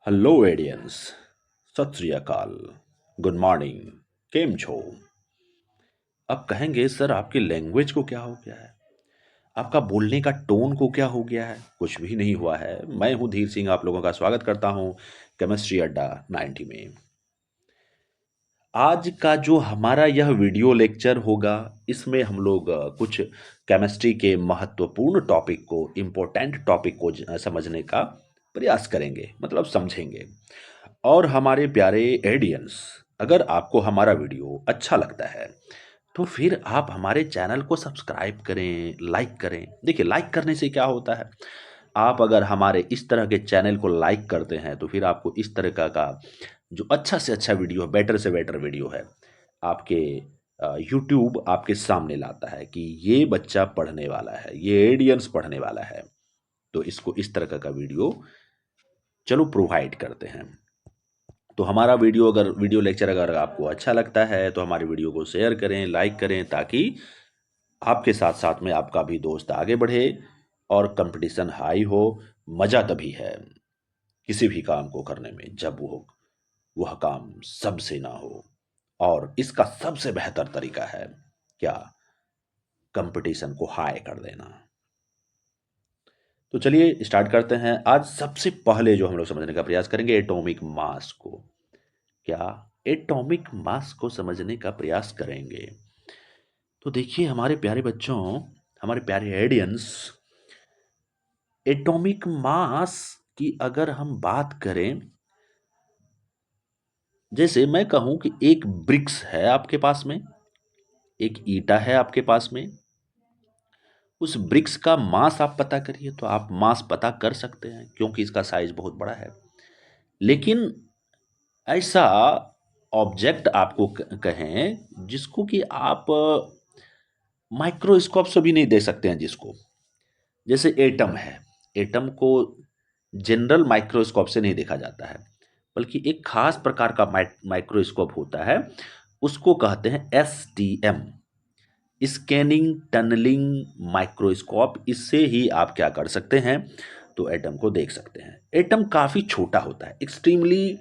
Hello एडियंस। सत श्री अकाल। Good morning. केम छो। अब कहेंगे सर आपकी लैंग्वेज को क्या हो गया है, आपका बोलने का टोन को क्या हो गया है। कुछ भी नहीं हुआ है। मैं हूं धीर सिंह, आप लोगों का स्वागत करता हूं केमिस्ट्री अड्डा 90 में। आज का जो हमारा यह वीडियो लेक्चर होगा, इसमें हम लोग कुछ केमिस्ट्री के महत्वपूर्ण टॉपिक को, इम्पोर्टेंट टॉपिक को समझने का प्रयास करेंगे, मतलब समझेंगे। और हमारे प्यारे एडियंस, अगर आपको हमारा वीडियो अच्छा लगता है तो फिर आप हमारे चैनल को सब्सक्राइब करें, लाइक करें। देखिए, लाइक करने से क्या होता है, आप अगर हमारे इस तरह के चैनल को लाइक करते हैं तो फिर आपको इस तरह का जो अच्छा से अच्छा वीडियो है, बेटर से बेटर वीडियो है, आपके यूट्यूब आपके सामने लाता है कि ये बच्चा पढ़ने वाला है, ये एडियंस पढ़ने वाला है, तो इसको इस तरह का वीडियो चलो प्रोवाइड करते हैं। तो हमारा वीडियो लेक्चर अगर आपको अच्छा लगता है तो हमारे वीडियो को शेयर करें, लाइक करें, ताकि आपके साथ साथ में आपका भी दोस्त आगे बढ़े और कंपटीशन हाई हो। मज़ा तभी है किसी भी काम को करने में जब वह काम सबसे ना हो। और इसका सबसे बेहतर तरीका है क्या, कंपटीशन को हाई कर देना। तो चलिए स्टार्ट करते हैं। आज सबसे पहले जो हम लोग समझने का प्रयास करेंगे, एटॉमिक मास को। क्या, एटॉमिक मास को समझने का प्रयास करेंगे। तो देखिए हमारे प्यारे बच्चों, हमारे प्यारे एडियंस, एटॉमिक मास की अगर हम बात करें, जैसे मैं कहूं कि एक ब्रिक्स है आपके पास में, एक ईटा है आपके पास में, उस ब्रिक्स का मास आप पता करिए तो आप मास पता कर सकते हैं क्योंकि इसका साइज बहुत बड़ा है। लेकिन ऐसा ऑब्जेक्ट आपको कहें जिसको कि आप माइक्रोस्कोप से भी नहीं देख सकते हैं, जिसको, जैसे एटम है, एटम को जनरल माइक्रोस्कोप से नहीं देखा जाता है, बल्कि एक खास प्रकार का माइक्रोस्कोप होता है, उसको कहते हैं STM, स्कैनिंग टनलिंग माइक्रोस्कोप। इससे ही आप क्या कर सकते हैं, तो एटम को देख सकते हैं। एटम काफी छोटा होता है, एक्सट्रीमली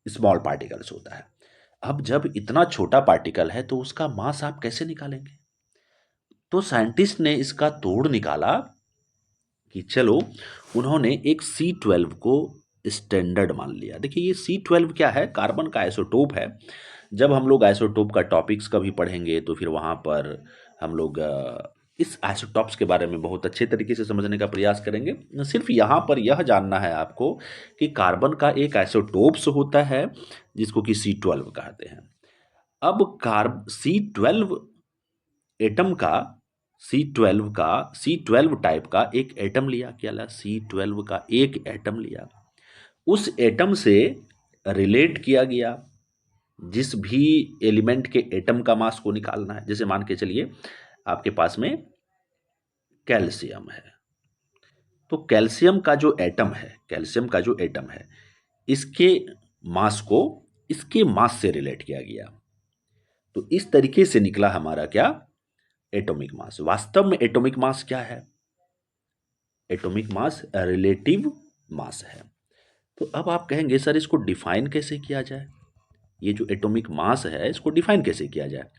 स्मॉल पार्टिकल्स होता है। अब जब इतना छोटा पार्टिकल है तो उसका मास आप कैसे निकालेंगे। तो साइंटिस्ट ने इसका तोड़ निकाला कि चलो, उन्होंने एक C12 को स्टैंडर्ड मान लिया। देखिए ये C12 क्या है, कार्बन का आइसोटोप है। जब हम लोग आइसोटोप का टॉपिक्स कभी पढ़ेंगे तो फिर वहाँ पर हम लोग इस आइसोटॉप्स के बारे में बहुत अच्छे तरीके से समझने का प्रयास करेंगे। सिर्फ यहाँ पर यह जानना है आपको कि कार्बन का एक आइसोटोप्स होता है जिसको कि C12 कहते हैं। अब कार्ब C12 एटम का, C12 टाइप का एक एटम लिया, क्या लिया, C12 का एक एटम लिया। उस एटम से रिलेट किया गया, जिस भी एलिमेंट के एटम का मास को निकालना है। जैसे मान के चलिए आपके पास में कैल्शियम है, तो कैल्शियम का जो एटम है, कैल्शियम का जो एटम है, इसके मास को इसके मास से रिलेट किया गया। तो इस तरीके से निकला हमारा क्या, एटॉमिक मास। वास्तव में एटॉमिक मास क्या है, एटॉमिक मास रिलेटिव मास है। तो अब आप कहेंगे सर इसको डिफाइन कैसे किया जाए, ये जो एटॉमिक मास है इसको डिफाइन कैसे किया जाए।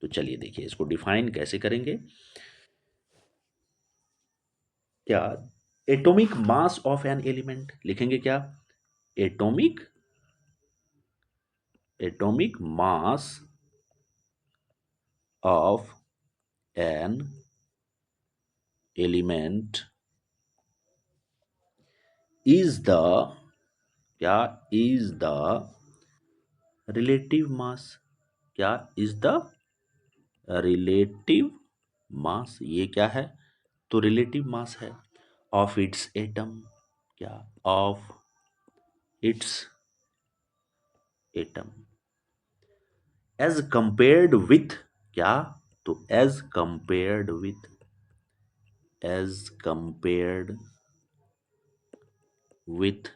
तो चलिए देखिए इसको डिफाइन कैसे करेंगे। क्या, atomic mass of an element लिखेंगे, क्या, atomic atomic mass of an element is the, क्या, इज द रिलेटिव मास, क्या, इज द रिलेटिव मास। ये क्या है, तो रिलेटिव मास है ऑफ इट्स एटम, क्या, of its atom as compared with, क्या, तो as compared with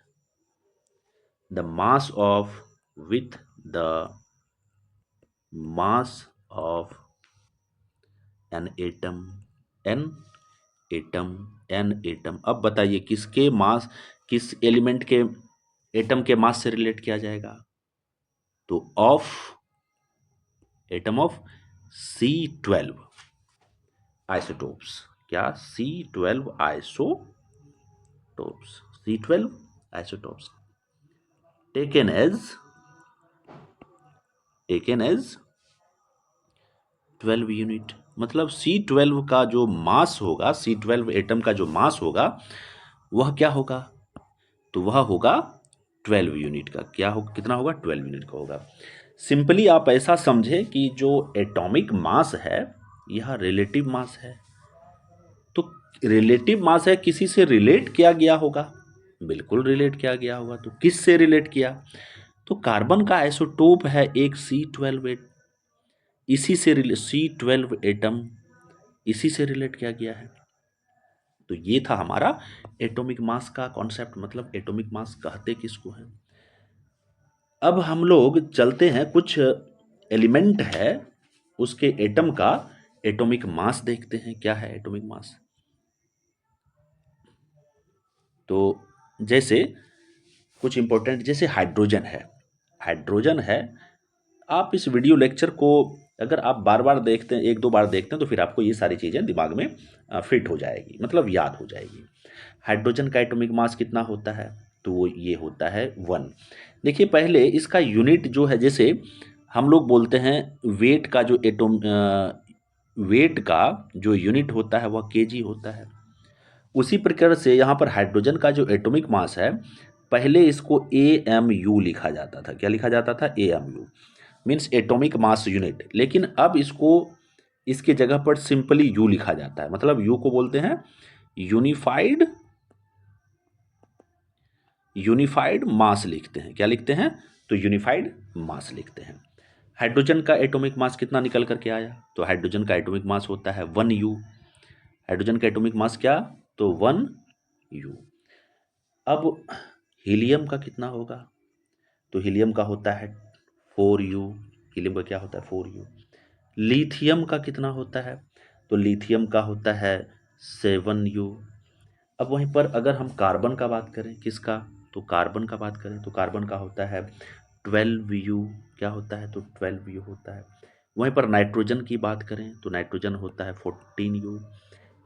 the mass of, with the mass of an atom, an atom, an atom. अब बताइए किसके मास, किस एलिमेंट के एटम के मास से रिलेट किया जाएगा, तो of atom of C12 isotopes, क्या C12 isotopes, C12 isotopes taken as 12 unit. मतलब C12 का जो मास होगा, C12 एटम का जो मास होगा वह क्या होगा, तो वह होगा 12 यूनिट का। क्या हो, कितना होगा, 12 यूनिट का होगा। सिंपली आप ऐसा समझे कि जो एटॉमिक मास है यह रिलेटिव मास है, तो रिलेटिव मास है, किसी से रिलेट किया गया होगा, बिल्कुल रिलेट किया गया होगा। तो किस से रिलेट किया, तो कार्बन का आइसोटोप है एक C12, इसी से C12 एटम, इसी से रिलेट किया गया है। तो ये था हमारा एटॉमिक मास का कॉन्सेप्ट, मतलब एटॉमिक मास कहते किसको हैं। अब हम लोग चलते हैं, कुछ एलिमेंट है उसके एटम का एटॉमिक मास देखते हैं, क्या है एटॉमिक मास। तो जैसे कुछ इंपॉर्टेंट, जैसे हाइड्रोजन है, हाइड्रोजन है। आप इस वीडियो लेक्चर को अगर आप बार बार देखते हैं, एक दो बार देखते हैं, तो फिर आपको ये सारी चीज़ें दिमाग में फिट हो जाएगी, मतलब याद हो जाएगी। हाइड्रोजन का एटॉमिक मास कितना होता है, तो वो ये होता है 1। देखिए पहले इसका यूनिट जो है, जैसे हम लोग बोलते हैं वेट का जो वेट का जो यूनिट होता है वह केजी होता है। उसी प्रकार से यहाँ पर हाइड्रोजन का जो एटॉमिक मास है, पहले इसको AMU लिखा जाता था। क्या लिखा जाता था, AMU means atomic mass unit. लेकिन अब इसको, इसके जगह पर सिंपली यू लिखा जाता है, मतलब यू को बोलते हैं यूनिफाइड, यूनिफाइड मास लिखते हैं। क्या लिखते हैं, तो यूनिफाइड मास लिखते हैं। हाइड्रोजन का एटॉमिक मास कितना निकल करके आया, तो हाइड्रोजन का एटॉमिक मास होता है 1U। हाइड्रोजन का एटॉमिक मास क्या, तो 1U। अब हीलियम का कितना होगा, तो हीलियम का होता है 4U। हीलियम का क्या होता है, 4U। लिथियम का कितना होता है, तो लिथियम का होता है 7U। अब वहीं पर अगर हम कार्बन का बात करें, किसका, तो कार्बन का बात करें, तो कार्बन का होता है 12U। क्या होता है, तो 12U होता है। वहीं पर नाइट्रोजन की बात करें, तो नाइट्रोजन होता है 14U।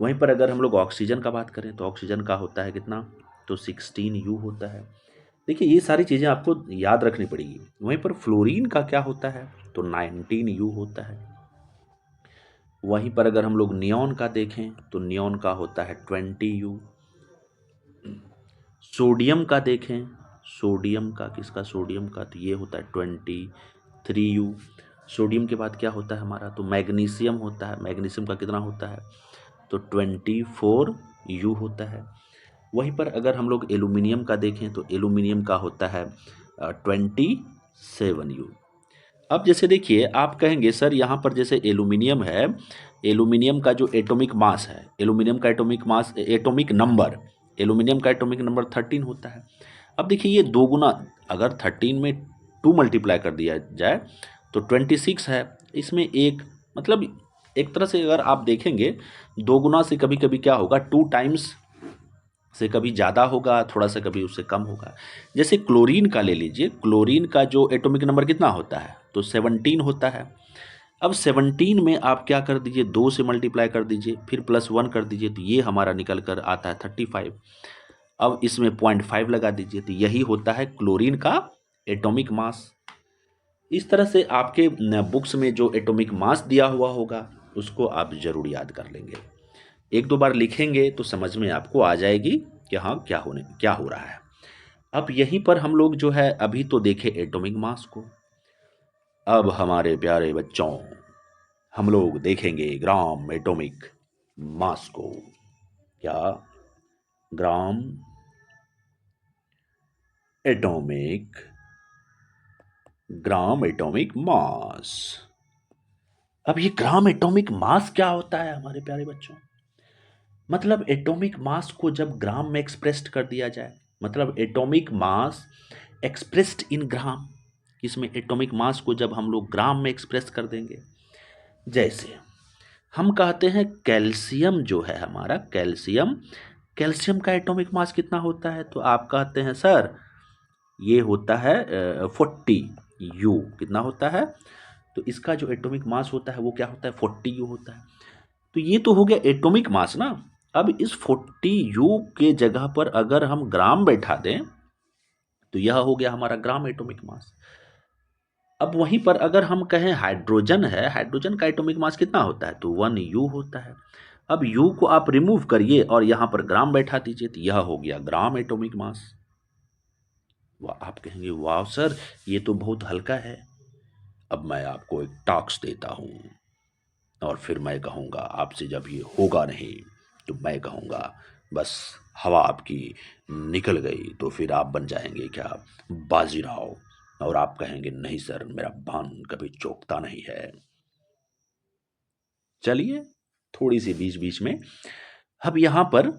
वहीं पर अगर हम लोग ऑक्सीजन का बात करें, तो ऑक्सीजन का होता है कितना, तो 16U होता है। देखिए ये सारी चीज़ें आपको याद रखनी पड़ेगी। वहीं पर फ्लोरीन का क्या होता है, तो 19U होता है। वहीं पर अगर हम लोग नियॉन का देखें, तो नियॉन का होता है 20U। सोडियम का देखें, सोडियम का किसका, सोडियम का तो ये होता है 23U। सोडियम के बाद क्या होता है हमारा, तो मैग्नीशियम होता है। मैग्नीशियम का कितना होता है, तो 24U होता है। वहीं पर अगर हम लोग एल्यूमिनियम का देखें, तो एल्यूमिनियम का होता है 27U। अब जैसे देखिए आप कहेंगे सर यहाँ पर जैसे एल्यूमिनियम है, एल्यूमिनियम का जो एटॉमिक मास है, एल्यूमिनियम का atomic mass, atomic number, aluminium का एटॉमिक नंबर 13 होता है। अब देखिए ये दो गुना, अगर 13 में 2 मल्टीप्लाई कर दिया जाए तो 26 है। इसमें एक, मतलब एक तरह से अगर आप देखेंगे, दो गुना से कभी कभी क्या होगा, 2 टाइम्स से कभी ज़्यादा होगा, थोड़ा सा कभी उससे कम होगा। जैसे क्लोरीन का ले लीजिए, क्लोरीन का जो एटॉमिक नंबर कितना होता है, तो 17 होता है। अब 17 में आप क्या कर दीजिए, 2 से मल्टीप्लाई कर दीजिए, फिर +1 कर दीजिए, तो ये हमारा निकल कर आता है 35। अब इसमें 0.5 लगा दीजिए, तो यही होता है क्लोरीन का एटॉमिक मास। इस तरह से आपके बुक्स में जो एटॉमिक मास दिया हुआ होगा उसको आप जरूर याद कर लेंगे। एक दो बार लिखेंगे तो समझ में आपको आ जाएगी कि हाँ क्या हो रहा है। अब यहीं पर हम लोग जो है अभी तो देखे एटॉमिक मास को, अब हमारे प्यारे बच्चों हम लोग देखेंगे ग्राम एटॉमिक मास को। क्या, gram atomic, gram atomic mass. अब ये ग्राम एटॉमिक मास क्या होता है हमारे प्यारे बच्चों, मतलब एटॉमिक मास को जब ग्राम में एक्सप्रेस्ड कर दिया जाए, मतलब एटॉमिक मास एक्सप्रेस्ड इन ग्राम, इसमें एटॉमिक मास को जब हम लोग ग्राम में एक्सप्रेस कर देंगे, जैसे हम कहते हैं कैल्शियम जो है हमारा, कैल्शियम, कैल्शियम का एटॉमिक मास कितना होता है, तो आप कहते हैं सर ये होता है 40 U। कितना होता है? तो इसका जो एटॉमिक मास होता है वो क्या होता है? 40U होता है। तो ये तो हो गया एटॉमिक मास ना। अब इस 40U के जगह पर अगर हम ग्राम बैठा दें तो यह हो गया हमारा ग्राम एटॉमिक मास। अब वहीं पर अगर हम कहें हाइड्रोजन है, हाइड्रोजन का एटॉमिक मास कितना होता है? तो 1U होता है। अब U को आप रिमूव करिए और यहां पर ग्राम बैठा दीजिए तो यह हो गया ग्राम एटॉमिक मास। वाह, आप कहेंगे वाह सर ये तो बहुत हल्का है। अब मैं आपको एक टास्क देता हूं और फिर मैं कहूंगा आपसे, जब ये होगा नहीं तो मैं कहूंगा बस हवा आपकी निकल गई तो फिर आप बन जाएंगे क्या? बाजीराव। और आप कहेंगे नहीं सर मेरा बाण कभी चूकता नहीं है। चलिए, थोड़ी सी बीच बीच में अब यहां पर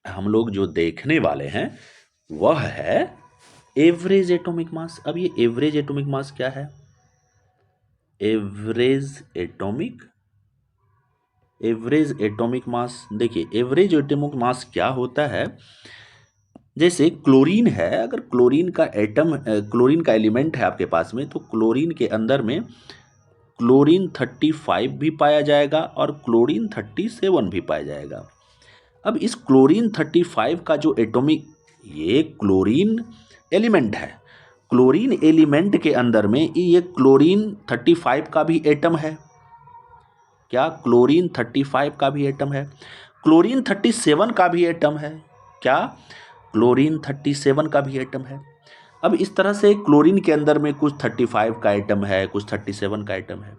हम लोग जो देखने वाले हैं वह है एवरेज एटॉमिक मास। अब ये एवरेज एटॉमिक मास क्या है? एवरेज एटॉमिक मास, देखिए एवरेज एटॉमिक मास क्या होता है? जैसे क्लोरीन है, अगर क्लोरीन का एटम क्लोरीन का एलिमेंट है आपके पास में, तो क्लोरीन के अंदर में क्लोरीन 35 भी पाया जाएगा और क्लोरीन 37 भी पाया जाएगा। अब इस क्लोरीन 35 का जो एटॉमिक, ये क्लोरीन एलिमेंट है, क्लोरीन एलिमेंट के अंदर में ये क्लोरीन 35 का भी एटम है। क्या क्लोरीन 35 का भी एटम है? क्लोरीन 37 का भी एटम है। क्या क्लोरीन 37 का भी एटम है? अब इस तरह से क्लोरीन के अंदर में कुछ 35 का एटम है, कुछ 37 का एटम है।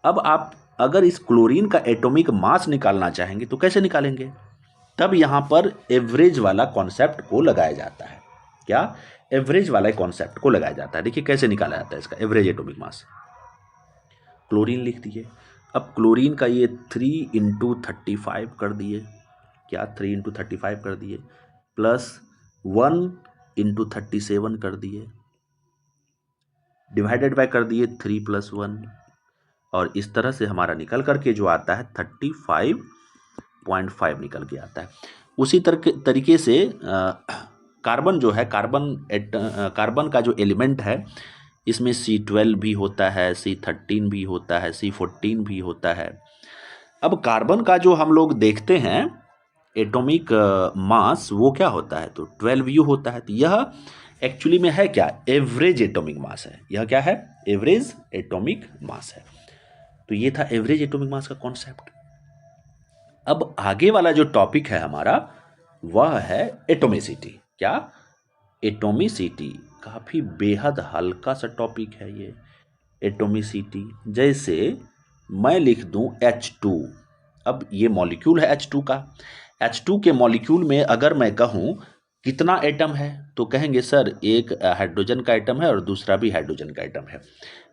अब आप अगर इस क्लोरीन का एटॉमिक मास निकालना चाहेंगे तो कैसे निकालेंगे? तब यहां पर एवरेज वाला कॉन्सेप्ट को लगाया जाता है। क्या? एवरेज वाला कॉन्सेप्ट को लगाया जाता है। देखिए कैसे निकाला जाता है इसका एवरेज एटॉमिक मास। क्लोरीन लिख दिए। अब क्लोरीन का ये 3 × 35 कर दिए। क्या 3 × 35 कर दिए, प्लस 1 × 37 कर दिए, डिवाइडेड बाय कर दिए 3 + 1, और इस तरह से हमारा निकल करके जो आता है 35.5 निकल के आता है। उसी तरीके से कार्बन जो है, कार्बन का जो एलिमेंट है इसमें C12 भी होता है, C13 भी होता है, C14 भी होता है। अब कार्बन का जो हम लोग देखते हैं एटॉमिक मास वो क्या होता है? तो 12U होता है। तो यह एक्चुअली में है क्या? एवरेज एटॉमिक मास है। यह क्या है? एवरेज एटॉमिक मास है। तो ये था एवरेज एटॉमिक मास का कॉन्सेप्ट। अब आगे वाला जो टॉपिक है हमारा वह है एटोमिसिटी। क्या? एटोमिसिटी काफी बेहद हल्का सा टॉपिक है ये एटोमिसिटी। जैसे मैं लिख दूं H2। अब ये मॉलिक्यूल है H2 का। H2 के मॉलिक्यूल में अगर मैं कहूं कितना एटम है तो कहेंगे सर एक हाइड्रोजन का एटम है और दूसरा भी हाइड्रोजन का एटम है।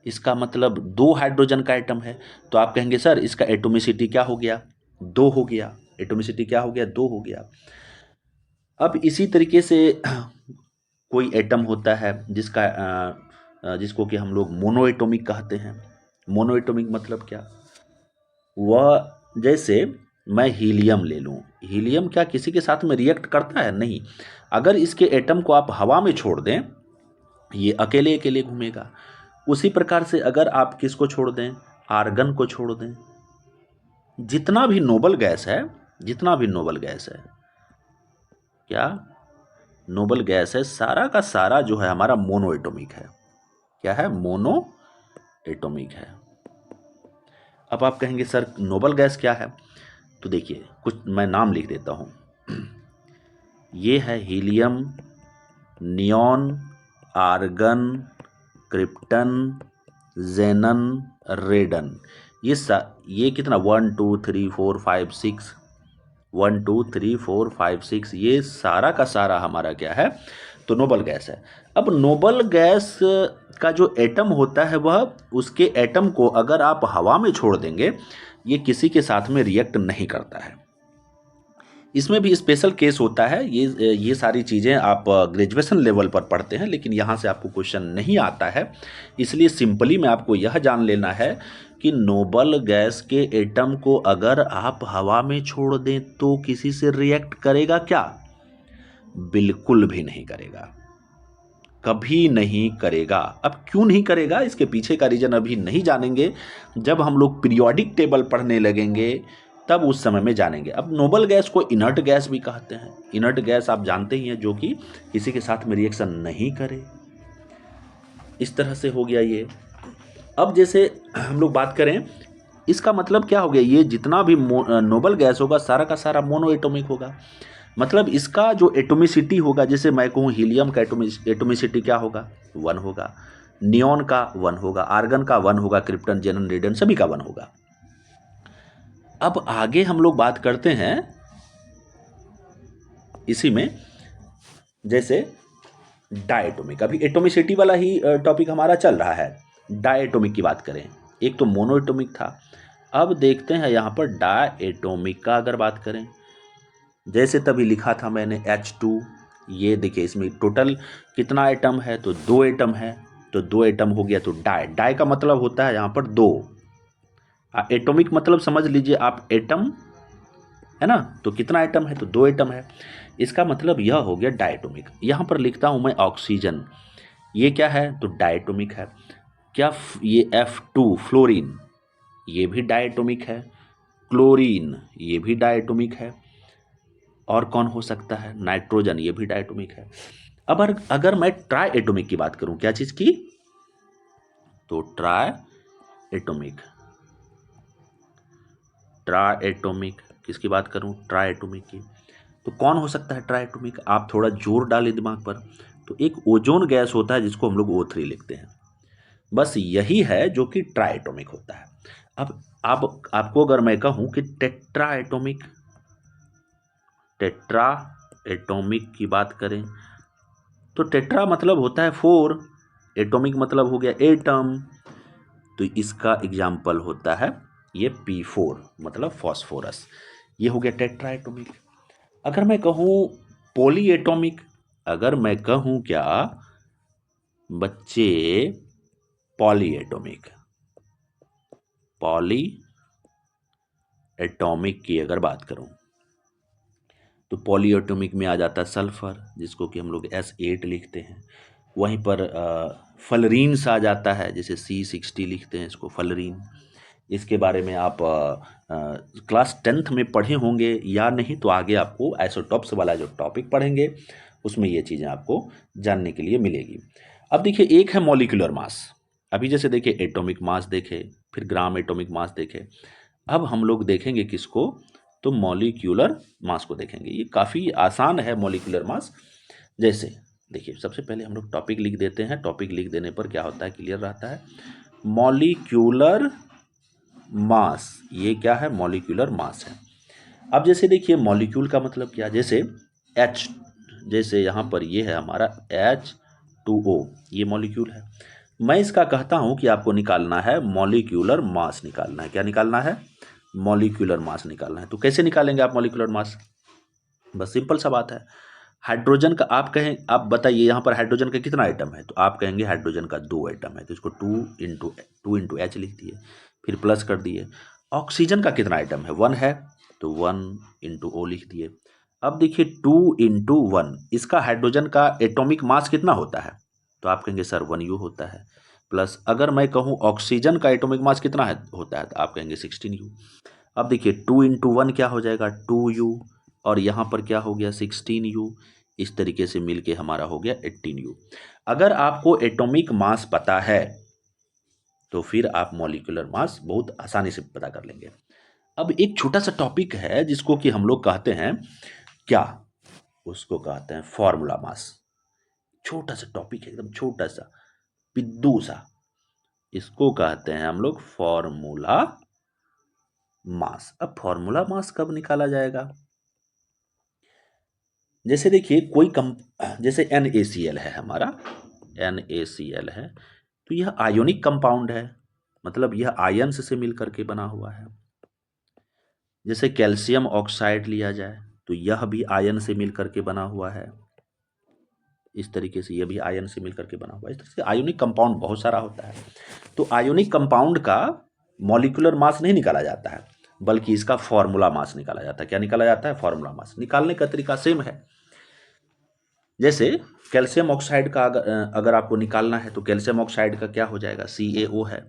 इसका मतलब 2 हाइड्रोजन का एटम है। तो आप कहेंगे सर इसका एटोमिसिटी क्या हो गया? 2 हो गया। एटोमिसिटी क्या हो गया? 2 हो गया। अब इसी तरीके से कोई एटम होता है जिसको कि हम लोग मोनो एटॉमिक कहते हैं। मोनो एटॉमिक मतलब क्या? वह जैसे मैं हीलियम ले लूं, हीलियम क्या किसी के साथ में रिएक्ट करता है? नहीं। अगर इसके एटम को आप हवा में छोड़ दें ये अकेले अकेले घूमेगा। उसी प्रकार से अगर आप किसको छोड़ दें? आर्गन को छोड़ दें। जितना भी नोबल गैस है, जितना भी नोबल गैस है, क्या नोबल गैस है, सारा का सारा जो है हमारा मोनो एटॉमिक है। क्या है? मोनो एटॉमिक है। अब आप कहेंगे सर नोबल गैस क्या है? तो देखिए कुछ मैं नाम लिख देता हूं। ये है हीलियम, नियॉन, आर्गन, क्रिप्टन, जेनन, रेडन। ये कितना 1 2 3 4 5 6, 1 2 3 4 5 6, ये सारा का सारा हमारा क्या है? तो नोबल गैस है। अब नोबल गैस का जो एटम होता है वह उसके एटम को अगर आप हवा में छोड़ देंगे ये किसी के साथ में रिएक्ट नहीं करता है। इसमें भी स्पेशल केस होता है। ये सारी चीज़ें आप ग्रेजुएशन लेवल पर पढ़ते हैं लेकिन यहाँ से आपको क्वेश्चन नहीं आता है। इसलिए सिंपली में आपको यह जान लेना है कि नोबल गैस के एटम को अगर आप हवा में छोड़ दें तो किसी से रिएक्ट करेगा क्या? बिल्कुल भी नहीं करेगा। कभी नहीं करेगा। अब क्यों नहीं करेगा, इसके पीछे का रीजन अभी नहीं जानेंगे। जब हम लोग पीरियोडिक टेबल पढ़ने लगेंगे तब उस समय में जानेंगे। अब नोबल गैस को इनर्ट गैस भी कहते हैं। इनर्ट गैस आप जानते ही हैं, जो कि किसी के साथ में रिएक्शन नहीं करे। इस तरह से हो गया ये। अब जैसे हम लोग बात करें, इसका मतलब क्या हो गया, ये जितना भी नोबल गैस होगा सारा का सारा मोनो एटॉमिक होगा। मतलब इसका जो एटोमिसिटी होगा, जैसे मैं कहूँ हीलियम का एटोमिसिटी क्या होगा, 1 होगा। नियॉन का 1 होगा, आर्गन का 1 होगा, क्रिप्टन, जेनन, रेडियन सभी का 1 होगा। अब आगे हम लोग बात करते हैं इसी में, जैसे डायटोमिक। अभी एटोमिसिटी वाला ही टॉपिक हमारा चल रहा है। डायटोमिक की बात करें, एक तो मोनो एटोमिक था, अब देखते हैं यहाँ पर डायटोमिक का अगर बात करें। जैसे तभी लिखा था मैंने H2, ये देखिए इसमें टोटल कितना एटम है, तो 2 एटम है, तो 2 एटम हो गया। तो डाई का मतलब होता है यहाँ पर 2। एटॉमिक मतलब समझ लीजिए आप, एटम है ना, तो कितना एटम है, तो 2 एटम है। इसका मतलब यह हो गया डायटोमिक। यहाँ पर लिखता हूँ मैं ऑक्सीजन, ये क्या है, तो डायटोमिक है। क्या ये F2 फ्लोरीन, ये भी डायटोमिक है। क्लोरीन, ये भी डायटोमिक है। और कौन हो सकता है, नाइट्रोजन, ये भी डायटोमिक है। अब अगर मैं ट्राई एटोमिक की बात करूं, क्या चीज की, तो ट्राई एटोमिक। ट्राई एटोमिक किसकी बात करूं, ट्राई एटोमिक की। तो कौन हो सकता है ट्राई एटोमिक, आप थोड़ा जोर डालें दिमाग पर। तो एक ओजोन गैस होता है जिसको हम लोग O3 लिखते हैं, बस यही है जो कि ट्राई एटोमिक होता है। अब आपको अगर मैं कहूं कि टेट्रा एटोमिक, टेट्रा एटोमिक की बात करें, तो टेट्रा मतलब होता है 4, एटोमिक मतलब हो गया एटम, तो इसका एग्जाम्पल होता है ये P4 मतलब फॉस्फोरस। ये हो गया टेट्रा एटोमिक। अगर मैं कहूँ पॉली एटोमिक, अगर मैं कहूँ क्या बच्चे, पॉली एटोमिक, पॉली एटॉमिक की अगर बात करूं, तो पॉली एटॉमिक में आ जाता है सल्फर, जिसको कि हम लोग S8 लिखते हैं। वहीं पर फ्लोरीन्स आ जाता है, जैसे C60 लिखते हैं इसको, फ्लोरीन। इसके बारे में आप क्लास 10th में पढ़े होंगे, या नहीं तो आगे आपको आइसोटॉप्स वाला जो टॉपिक पढ़ेंगे उसमें ये चीज़ें आपको जानने के लिए मिलेगी। अब देखिए, एक है मॉलिक्यूलर मास। अभी जैसे देखिए एटॉमिक मास देखे, फिर ग्राम एटॉमिक मास देखे, अब हम लोग देखेंगे किसको, तो मॉलिक्यूलर मास को देखेंगे। ये काफ़ी आसान है मॉलिक्यूलर मास। जैसे देखिए, सबसे पहले हम लोग टॉपिक लिख देते हैं। टॉपिक लिख देने पर क्या होता है, क्लियर रहता है। मॉलिक्यूलर मास, ये क्या है, मॉलिक्यूलर मास है। अब जैसे देखिए मॉलिक्यूल का मतलब क्या, जैसे H, जैसे यहाँ पर ये है हमारा H2O, ये मॉलिक्यूल है। मैं इसका कहता हूँ कि आपको निकालना है मॉलिक्यूलर मास, निकालना है। क्या निकालना है, मॉलिक्यूलर मास निकालना है। तो कैसे निकालेंगे आप मॉलिक्यूलर मास, बस सिंपल सा बात है। हाइड्रोजन का आप कहें, आप बताइए यहाँ पर हाइड्रोजन का कितना आइटम है, तो आप कहेंगे हाइड्रोजन का 2 आइटम है, तो इसको 2 इंटू H लिख दिए, फिर प्लस कर दिए। ऑक्सीजन का कितना आइटम है, 1 है, तो 1 इंटू O लिख दिए। अब देखिए 2 इंटू 1, इसका हाइड्रोजन का एटॉमिक मास कितना होता है, तो आप कहेंगे सर 1U होता है। प्लस अगर मैं कहूँ ऑक्सीजन का एटॉमिक मास कितना है होता है, तो आप कहेंगे 16U। अब देखिए 2 इंटू 1 क्या हो जाएगा, 2U, और यहाँ पर क्या हो गया 16U। इस तरीके से मिलके हमारा हो गया 18U। अगर आपको एटॉमिक मास पता है तो फिर आप मॉलिक्यूलर मास बहुत आसानी से पता कर लेंगे। अब एक छोटा सा टॉपिक है जिसको कि हम लोग कहते हैं क्या, उसको कहते हैं फॉर्मूला मास। छोटा सा टॉपिक है, एकदम छोटा सा, पिद्दू सा, इसको कहते हैं हम लोग फॉर्मूला मास। अब फॉर्मूला मास कब निकाला जाएगा, जैसे देखिए कोई जैसे NaCl है हमारा, NaCl है, तो यह आयोनिक कंपाउंड है, मतलब यह आयंस से मिल करके बना हुआ है। जैसे कैल्शियम ऑक्साइड लिया जाए, तो यह भी आयन से मिल करके बना हुआ है। इस तरीके से यह भी आयन से मिल करके बना हुआ है। इस तरह से आयोनिक कंपाउंड बहुत सारा होता है। तो आयोनिक कंपाउंड का मॉलिक्यूलर मास नहीं निकाला जाता है, बल्कि इसका फॉर्मूला मास निकाला जाता है। क्या निकाला जाता है, फॉर्मूला मास। निकालने का तरीका सेम है। जैसे कैल्शियम ऑक्साइड का अगर आपको निकालना है तो कैल्शियम ऑक्साइड का क्या हो जाएगा, CaO है।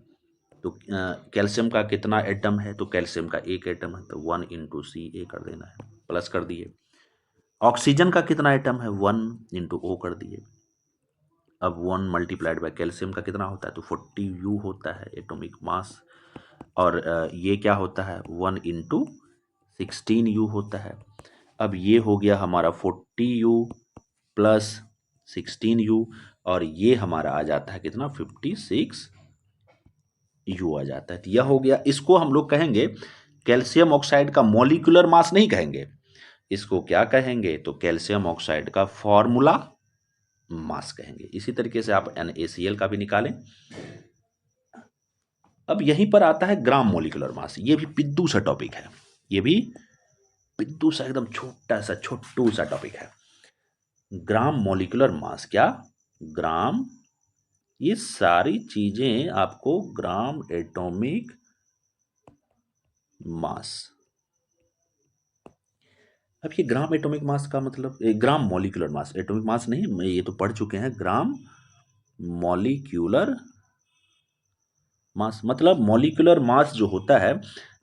तो कैल्शियम का कितना एटम है, तो कैल्शियम का एक एटम है, तो 1 इंटू Ca कर देना है, प्लस कर दिए। ऑक्सीजन का कितना एटम है, 1 इंटू O कर दिए। अब 1 मल्टीप्लाइड बाय कैल्शियम का कितना होता है, तो 40U होता है एटॉमिक मास। और ये क्या होता है, 1 इंटू 16U होता है। अब ये हो गया हमारा 40U प्लस 16U, और ये हमारा आ जाता है कितना, 56U आ जाता है। तो यह हो गया, इसको हम लोग कहेंगे कैल्शियम ऑक्साइड का मॉलिक्यूलर मास नहीं कहेंगे, इसको क्या कहेंगे, तो कैल्शियम ऑक्साइड का फॉर्मूला मास कहेंगे। इसी तरीके से आप NaCl का भी निकालें। अब यहीं पर आता है ग्राम मॉलिक्यूलर मास, ये भी पिद्दू सा टॉपिक है, ये भी पिद्दू सा एकदम छोटा सा छोटू सा टॉपिक है। ग्राम मॉलिक्यूलर मास, क्या ग्राम, ये सारी चीजें आपको ग्राम एटॉमिक मास। अब ये ग्राम एटॉमिक मास का मतलब gram molecular mass, atomic mass नहीं, ये तो पढ़ चुके हैं। ग्राम मॉलिक्यूलर मास मतलब मॉलिक्यूलर मास जो होता है,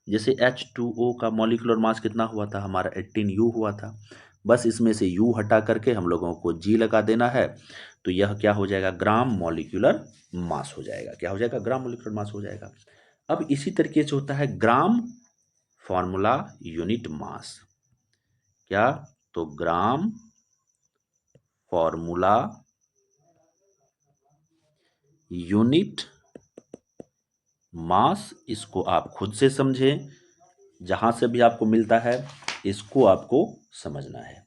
जैसे H2O का मॉलिक्यूलर मास कितना हुआ था हमारा, 18U हुआ था। बस इसमें से U हटा करके हम लोगों को G लगा देना है, तो यह क्या हो जाएगा, ग्राम मॉलिक्यूलर मास हो जाएगा। क्या हो जाएगा, ग्राम मॉलिक्यूलर मास हो जाएगा। अब इसी तरीके से होता है ग्राम फॉर्मूला यूनिट मास, क्या, तो ग्राम फॉर्मूला यूनिट मास, इसको आप खुद से समझें, जहां से भी आपको मिलता है इसको आपको समझना है।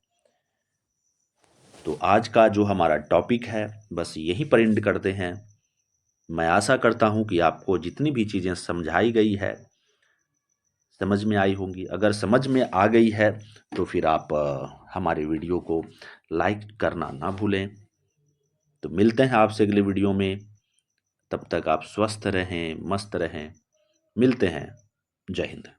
तो आज का जो हमारा टॉपिक है बस यहीं पर एंड करते हैं। मैं आशा करता हूं कि आपको जितनी भी चीज़ें समझाई गई है समझ में आई होंगी। अगर समझ में आ गई है तो फिर आप हमारे वीडियो को लाइक करना ना भूलें। तो मिलते हैं आपसे अगले वीडियो में, तब तक आप स्वस्थ रहें, मस्त रहें। मिलते हैं, जय हिंद।